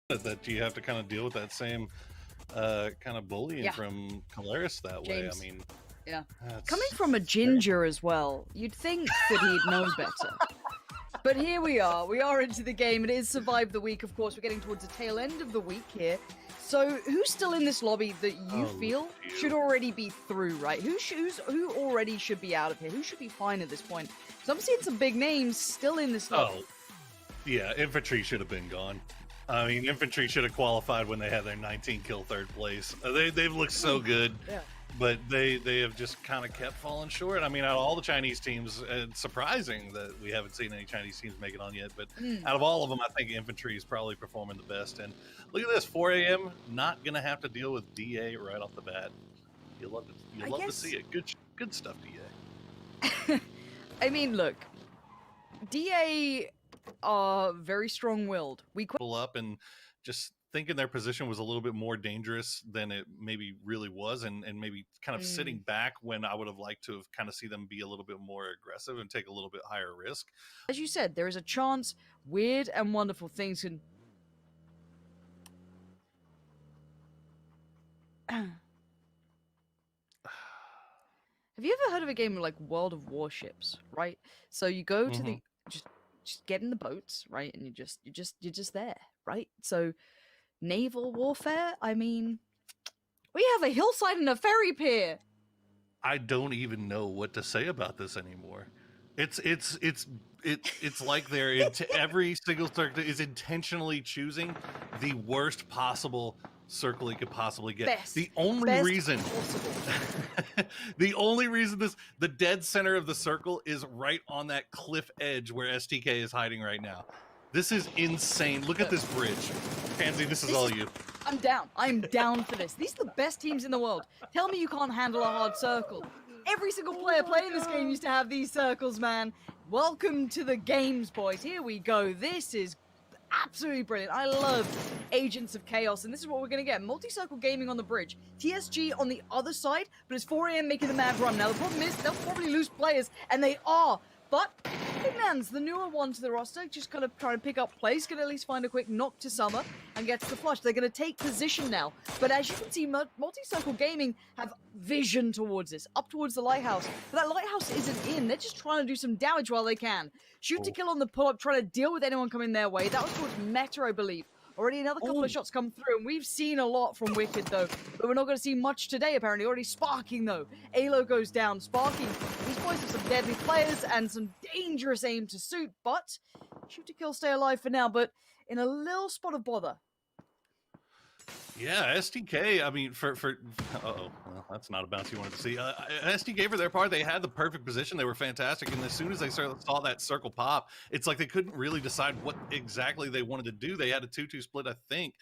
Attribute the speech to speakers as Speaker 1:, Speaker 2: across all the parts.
Speaker 1: that you have to kind of deal with that same kind of bullying from Caleres that way. I mean,
Speaker 2: coming from a ginger as well, you'd think that he'd know better. But here we are into the game. It is Survive the Week, of course. We're getting towards the tail end of the week here. So who's still in this lobby that you feel should already be through, right? Who already should be out of here? Who should be fine at this point? So I'm seeing some big names still in this lobby.
Speaker 1: Yeah, Infantry should have been gone. I mean, Infantry should have qualified when they had their 19 kill third place. They've looked so good, but they have just kind of kept falling short. I mean, out of all the Chinese teams, it's surprising that we haven't seen any Chinese teams make it on yet, but out of all of them, I think Infantry is probably performing the best. And look at this, 4 a.m., not going to have to deal with DA right off the bat. You'll love to see it. Good stuff, DA.
Speaker 2: I mean, look, DA are very strong-willed. We
Speaker 1: pull up and just thinking their position was a little bit more dangerous than it maybe really was, and maybe kind of sitting back when I would have liked to have kind of see them be a little bit more aggressive and take a little bit higher risk.
Speaker 2: As you said, there is a chance weird and wonderful things can... Have you ever heard of a game like World of Warships, right? So you go to the... Just get in the boats, right? And you're just there, right? So naval warfare, I mean, we have a hillside and a ferry pier.
Speaker 1: I don't even know what to say about this anymore. It's like they're into every single circle is intentionally choosing the worst possible circle he could possibly get. The only reason the only reason the dead center of the circle is right on that cliff edge where STK is hiding right now. This is insane. Look at this bridge. Pansy, this is all you.
Speaker 2: I'm down. I'm down for this. These are the best teams in the world. Tell me you can't handle a hard circle. Every single player playing this game used to have these circles, man. Welcome to the games, boys. Here we go. This is absolutely brilliant. I love Agents of Chaos, and this is what we're going to get. Multi-circle gaming on the bridge. TSG on the other side, but it's 4 a.m. making the mad run. Now, the problem is they'll probably lose players, and they are. But Hitman's the newer one to the roster, just kind of trying to pick up plays, can at least find a quick knock to Summer and gets the flush. They're going to take position now. But as you can see, Multi-Circle Gaming have vision towards this, up towards the lighthouse. But that lighthouse isn't in. They're just trying to do some damage while they can. Shoot to kill on the pull-up, trying to deal with anyone coming their way. That was towards Meta, I believe. Already another couple of shots come through, and we've seen a lot from Wicked, though. But we're not going to see much today, apparently. Already Sparking, though. Alo goes down. Sparking. These boys have some deadly players and some dangerous aim to suit, but shoot to kill, stay alive for now, but in a little spot of bother.
Speaker 1: Yeah, STK, I mean, well, that's not a bounce you wanted to see. STK, for their part, they had the perfect position. They were fantastic, and as soon as they saw that circle pop, it's like they couldn't really decide what exactly they wanted to do. They had a 2-2 split, I think,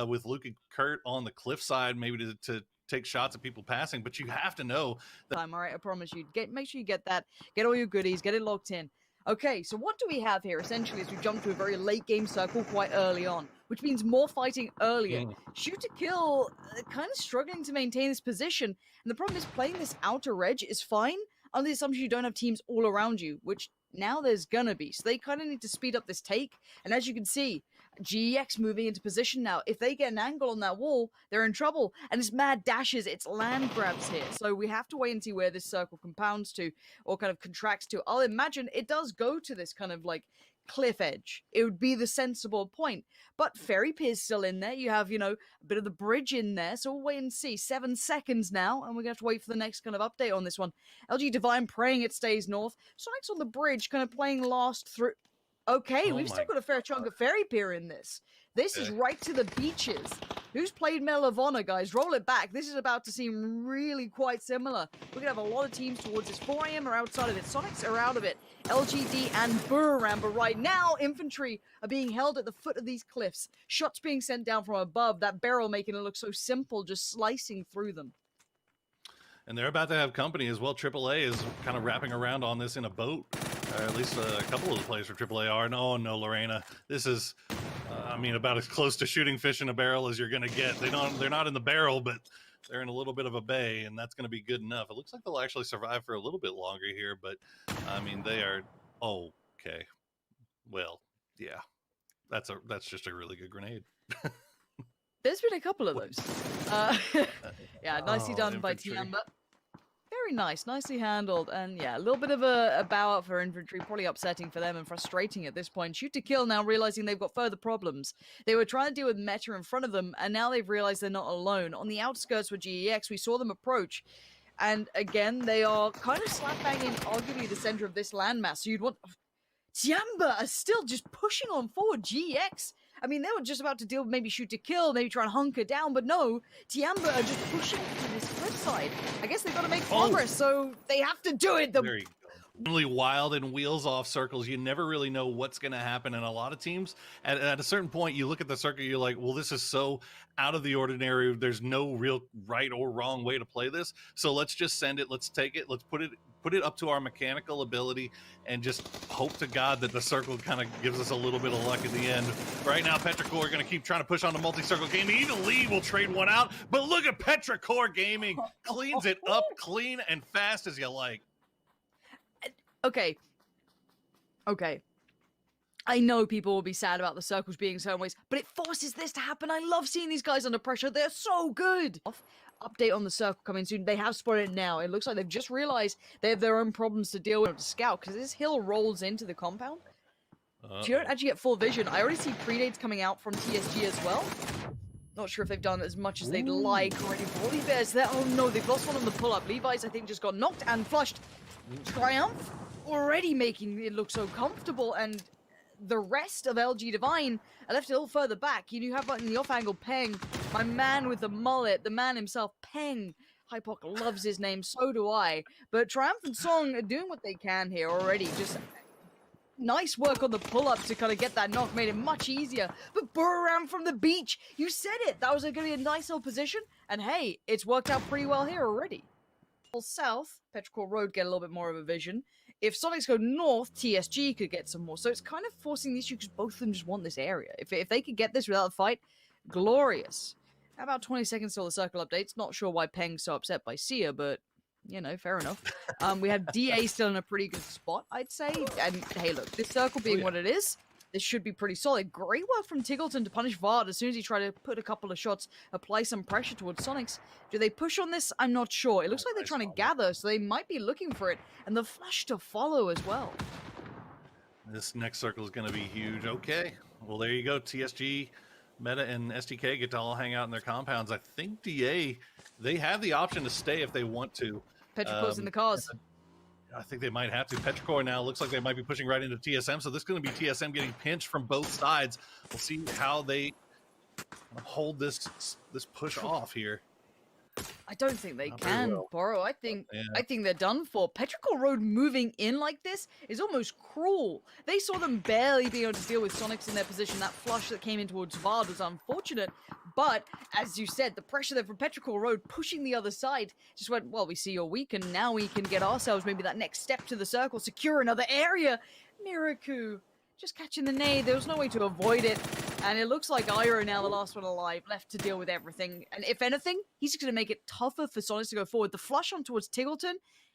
Speaker 1: with Luke and Kurt on the cliffside, maybe to take shots at people passing, but you have to know that...
Speaker 2: All right, I promise you. Make sure you get that. Get all your goodies. Get it locked in. Okay, so what do we have here, essentially, as we jump to a very late-game circle quite early on, which means more fighting earlier. Shoot to kill, kind of struggling to maintain this position, and the problem is playing this outer edge is fine, under the assumption you don't have teams all around you, which now there's gonna be. So they kind of need to speed up this take, and as you can see, GEX moving into position now. If they get an angle on that wall, they're in trouble. And it's mad dashes, it's land grabs here. So we have to wait and see where this circle compounds to, or kind of contracts to. I'll imagine it does go to this kind of like cliff edge. It would be the sensible point. But Ferry Pier's still in there. You have, you know, a bit of the bridge in there. So we'll wait and see. 7 seconds now, and we're going to have to wait for the next kind of update on this one. LG Divine praying it stays north. Soniqs on the bridge, kind of playing last through... Okay, we've still got a fair chunk of Ferry Pier in this. This is right to the beaches. Who's played Medal of Honor, guys? Roll it back. This is about to seem really quite similar. We're going to have a lot of teams towards this. 4 a.m. are outside of it. Soniqs are out of it. LGD and Buriram, but right now, Infantry are being held at the foot of these cliffs. Shots being sent down from above. That barrel making it look so simple, just slicing through them.
Speaker 1: And they're about to have company as well. AAA is kind of wrapping around on this in a boat. At least a couple of the players for AAA are. No, Lorena. This is, I mean, about as close to shooting fish in a barrel as you're going to get. They're not in the barrel, but they're in a little bit of a bay, and that's going to be good enough. It looks like they'll actually survive for a little bit longer here, but, I mean, they are... Okay. Well, yeah. that's just a really good grenade.
Speaker 2: There's been a couple of those. Yeah, nicely done by Tianba. Very nice, nicely handled, and yeah, a little bit of a bow out for Infantry, probably upsetting for them and frustrating at this point. Shoot to kill now, realizing they've got further problems. They were trying to deal with Meta in front of them, and now they've realized they're not alone. On the outskirts with GEX, we saw them approach, and again, they are kind of slap banging, arguably the center of this landmass. So you'd want Tianba are still just pushing on forward. GEX, I mean, they were just about to deal with maybe shoot to kill, maybe try and hunker down, but no, Tianba are just pushing to this cliff side. I guess they've got to make progress, so they have to do it.
Speaker 1: There you go. Really wild and wheels off circles. You never really know what's going to happen. And a lot of teams, at a certain point, you look at the circle, you're like, well, this is so out of the ordinary. There's no real right or wrong way to play this. So let's just send it. Let's take it. Let's put it up to our mechanical ability and just hope to God that the circle kind of gives us a little bit of luck at the end. Right now, Petrichor are going to keep trying to push on the multi-circle gaming. Even Lee will trade one out. But look at Petrichor Gaming. Cleans it up clean and fast as you like.
Speaker 2: Okay. I know people will be sad about the circles being certain ways, but it forces this to happen. I love seeing these guys under pressure. They're so good. Update on the circle coming soon. They have spotted it now. It looks like they've just realized they have their own problems to deal with to scout, because this hill rolls into the compound. So you don't actually get full vision. I already see predates coming out from TSG as well. Not sure if they've done as much as they'd like already. Volley Bears there. Oh no, they've lost one on the pull-up. Levi's, I think, just got knocked and flushed. Triumph already making it look so comfortable, and the rest of LG Divine are left a little further back. You have in the off angle Peng, my man with the mullet, the man himself, Peng. Hypoc loves his name, so do I. But Triumphant Song are doing what they can here already. Just nice work on the pull-up to kind of get that knock, made it much easier. But Buriram from the beach, you said it. That was going to be a nice little position, and hey, it's worked out pretty well here already. South, Petrichor Road get a little bit more of a vision. If Sonics go north, TSG could get some more. So it's kind of forcing the issue because both of them just want this area. If they could get this without a fight, glorious. How about 20 seconds till the circle updates? Not sure why Peng's so upset by Sia, but, you know, fair enough. We have DA still in a pretty good spot, I'd say. And, hey, look, this circle being what it is, this should be pretty solid. Great work from Tiggleton to punish Vard as soon as he tried to put a couple of shots, apply some pressure towards Sonics. Do they push on this? I'm not sure. It looks like they're trying to gather, so they might be looking for it. And the flush to follow as well.
Speaker 1: This next circle is going to be huge. Okay. Well, there you go. TSG, Meta, and STK get to all hang out in their compounds. I think DA, they have the option to stay if they want to.
Speaker 2: Petrichor's in the cars.
Speaker 1: I think they might have to. Petrichor now looks like they might be pushing right into TSM, so this is going to be TSM getting pinched from both sides. We'll see how they hold this push off here.
Speaker 2: I don't think they can, Boro. I think they're done for. Petrichor Road moving in like this is almost cruel. They saw them barely being able to deal with Sonics in their position. That flush that came in towards Vard was unfortunate. But, as you said, the pressure there from Petrichor Road pushing the other side just went, well, we see you're weak, and now we can get ourselves maybe that next step to the circle, secure another area. Miraku just catching the nade. There was no way to avoid it. And it looks like Iroh now the last one alive, left to deal with everything. And if anything, he's going to make it tougher for Sonics to go forward. The flush on towards Tiggleton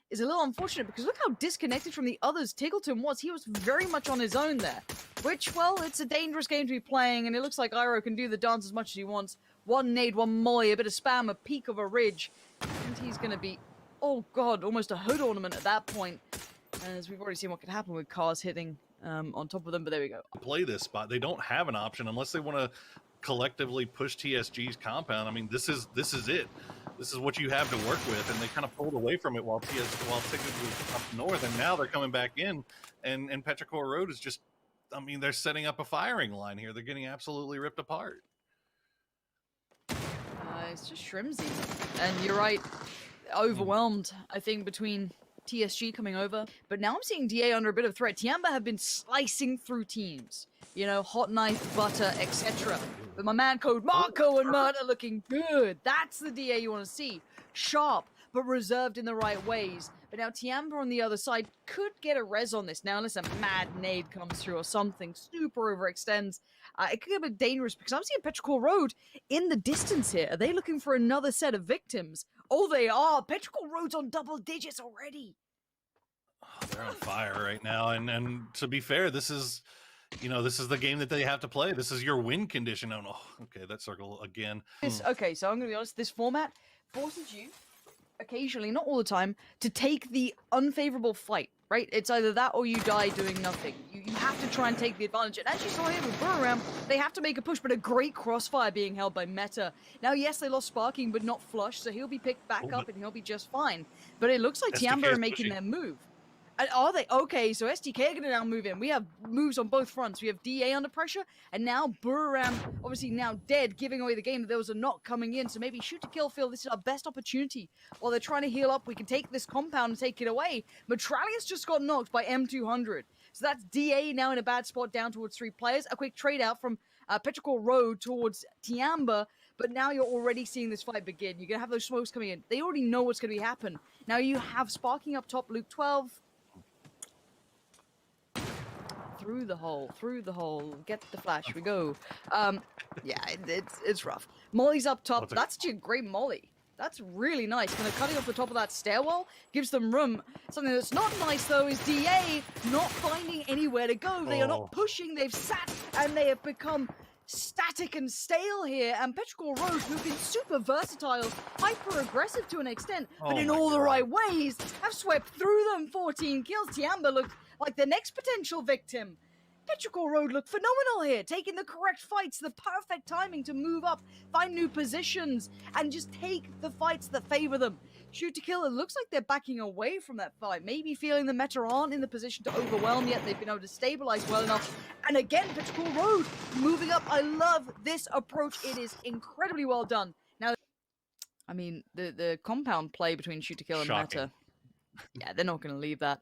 Speaker 2: is a little unfortunate because look how disconnected from the others Tiggleton was. He was very much on his own there. Which, well, it's a dangerous game to be playing, and it looks like Iroh can do the dance as much as he wants. One nade, one molly, a bit of spam, a peak of a ridge. And he's going to be, oh god, almost a hood ornament at that point. As we've already seen what can happen with cars hitting on top of them, but there we go.
Speaker 1: Play this spot. They don't have an option unless they want to collectively push TSG's compound. I mean, this is it. This is what you have to work with, and they kind of pulled away from it while Tiggleton was up north, and now they're coming back in, and Petrichor Road is just, I mean, they're setting up a firing line here. They're getting absolutely ripped apart.
Speaker 2: It's just Shrimsy, and you're right, overwhelmed, I think, between TSG coming over, but now I'm seeing DA under a bit of threat. Tianba have been slicing through teams, you know, hot knife, butter, etc. But my man Code Marco and Mert are looking good. That's the DA you want to see. Sharp, but reserved in the right ways. But now Tianba on the other side could get a res on this now, unless a mad nade comes through or something super overextends. It could get a bit dangerous because I'm seeing Petrichor Road in the distance here. Are they looking for another set of victims? Oh, they are. Petrichor Road's on double digits already.
Speaker 1: Oh, they're on fire right now. And to be fair, this is, you know, this is the game that they have to play. This is your win condition. Oh, okay, that circle again.
Speaker 2: Okay, so I'm going to be honest. This format forces you, occasionally, not all the time, to take the unfavorable fight, right? It's either that or you die doing nothing. You have to try and take the advantage. And as you saw here with Buriram, they have to make a push, but a great crossfire being held by Meta. Now, yes, they lost Sparking, but not Flush, so he'll be picked back up and he'll be just fine. But it looks like Tianba are making their move. And are they? Okay, so STK are going to now move in. We have moves on both fronts. We have DA under pressure, and now Buriram, obviously now dead, giving away the game. There was a knock coming in, so maybe shoot to kill feel this is our best opportunity. While they're trying to heal up, we can take this compound and take it away. Metralius just got knocked by M200. So that's DA now in a bad spot down towards 3 players. A quick trade out from Petrichor Road towards Tianba, but now you're already seeing this fight begin. You're going to have those smokes coming in. They already know what's going to happen. Now you have Sparking up top, Luke 12. Through the hole, get the flash, we go. Yeah, it's rough. Molly's up top. That's actually a great Molly. That's really nice. Kind of cutting off the top of that stairwell gives them room. Something that's not nice, though, is DA not finding anywhere to go. They are not pushing. They've sat, and they have become static and stale here. And Petrichor Road, who've been super versatile, hyper-aggressive to an extent, but in all the right ways, have swept through them. 14 kills. Tianba looked like the next potential victim. Petrichor Road looked phenomenal here, taking the correct fights, the perfect timing to move up, find new positions, and just take the fights that favor them. Shoot to kill, it looks like they're backing away from that fight, maybe feeling the meta aren't in the position to overwhelm yet. They've been able to stabilize well enough. And again, Petrichor Road moving up. I love this approach. It is incredibly well done. Now, I mean, the compound play between Shoot to Kill and Meta, yeah, they're not going to leave that.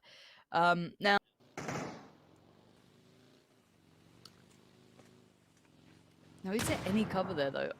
Speaker 2: Now, is there any cover there, though?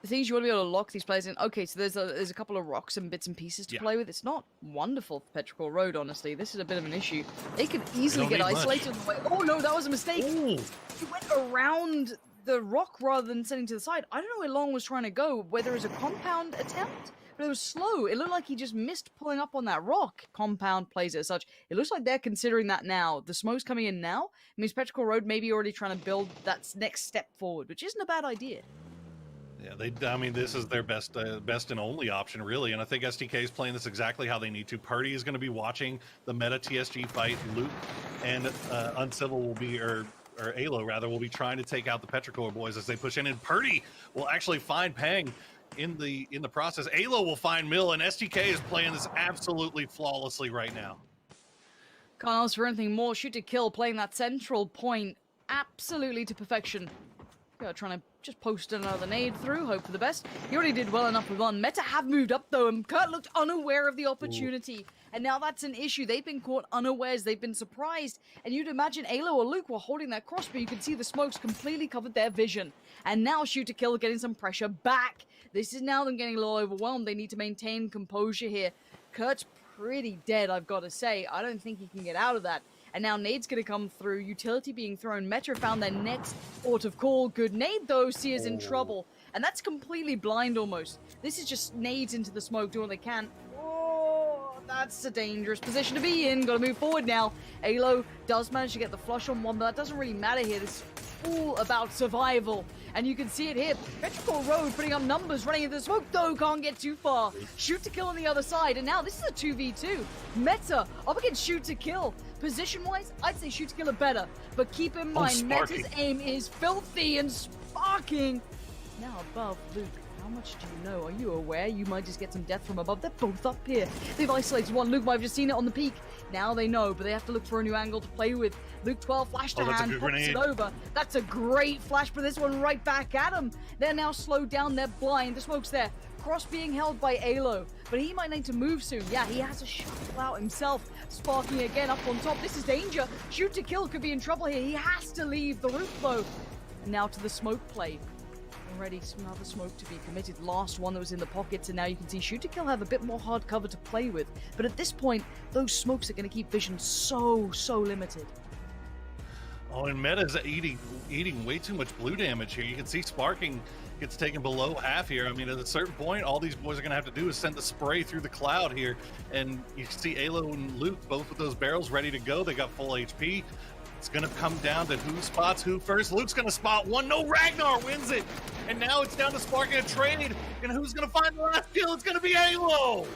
Speaker 2: The thing is, you want to be able to lock these players in. Okay, so there's a couple of rocks and bits and pieces to play with. It's not wonderful for Petrichor Road, honestly. This is a bit of an issue. They could easily get isolated on the way. Oh, no, that was a mistake. Ooh. He went around the rock rather than sending to the side. I don't know where Long was trying to go, whether it was a compound attempt, but it was slow. It looked like he just missed pulling up on that rock. Compound plays it as such. It looks like they're considering that now. The smoke's coming in now. It means Petrichor Road may be already trying to build that next step forward, which isn't a bad idea.
Speaker 1: Yeah, I mean, this is their best and only option, really. And I think STK is playing this exactly how they need to. Party is going to be watching the meta TSG fight. Luke and Uncivil will be, or Alo rather, will be trying to take out the Petrichor boys as they push in. And Purdy will actually find Pang in the process. Alo will find Mill, and STK is playing this absolutely flawlessly right now.
Speaker 2: Can't ask for anything more. Shoot to kill, playing that central point absolutely to perfection. Trying to just post another nade through, hope for the best. He already did well enough with one. Meta have moved up, though, and Kurt looked unaware of the opportunity. Ooh. And now that's an issue. They've been caught unawares. They've been surprised. And you'd imagine Alo or Luke were holding that cross, but you can see the smokes completely covered their vision. And now Shoot to Kill getting some pressure back. This is now them getting a little overwhelmed. They need to maintain composure here. Kurt's pretty dead, I've got to say. I don't think he can get out of that. And now nade's going to come through. Utility being thrown. Meta found their next port of call. Good nade, though. Seer's in trouble. And that's completely blind, almost. This is just nades into the smoke, doing what they can. Oh, that's a dangerous position to be in. Got to move forward now. Alo does manage to get the flush on one, but that doesn't really matter here. This is all about survival. And you can see it here. Petrichor Road putting up numbers, running into the smoke, though can't get too far. Shoot to kill on the other side. And now this is a 2v2. Meta up against Shoot to kill. Position-wise, I'd say Shoot to kill are better. But keep in mind, Meta's aim is filthy and Sparking. Now above, Luke, how much do you know? Are you aware you might just get some death from above? They're both up here. They've isolated one. Luke might have just seen it on the peak. Now they know, but they have to look for a new angle to play with. Luke 12 flash to hand, pops it over. That's a great flash, but this one right back at him. They're now slowed down. They're blind. The smoke's there. Cross being held by Alo, but he might need to move soon. Yeah, he has to shuffle out himself. Sparking again up on top. This is danger. Shoot to kill could be in trouble here. He has to leave the roof, though. And now to the smoke play. Already another smoke to be committed. Last one that was in the pockets, and now you can see Shoot to Kill have a bit more hard cover to play with. But at this point, those smokes are going to keep vision so limited.
Speaker 1: Oh, and Meta's eating way too much blue damage here. You can see Sparking gets taken below half here. I mean, at a certain point, all these boys are going to have to do is send the spray through the cloud here. And you see Alo and Luke both with those barrels ready to go. They got full HP. It's going to come down to who spots who first. Luke's going to spot one. No, Ragnar wins it. And now it's down to sparking a trade. And who's going to find the last kill? It's going to be Halo.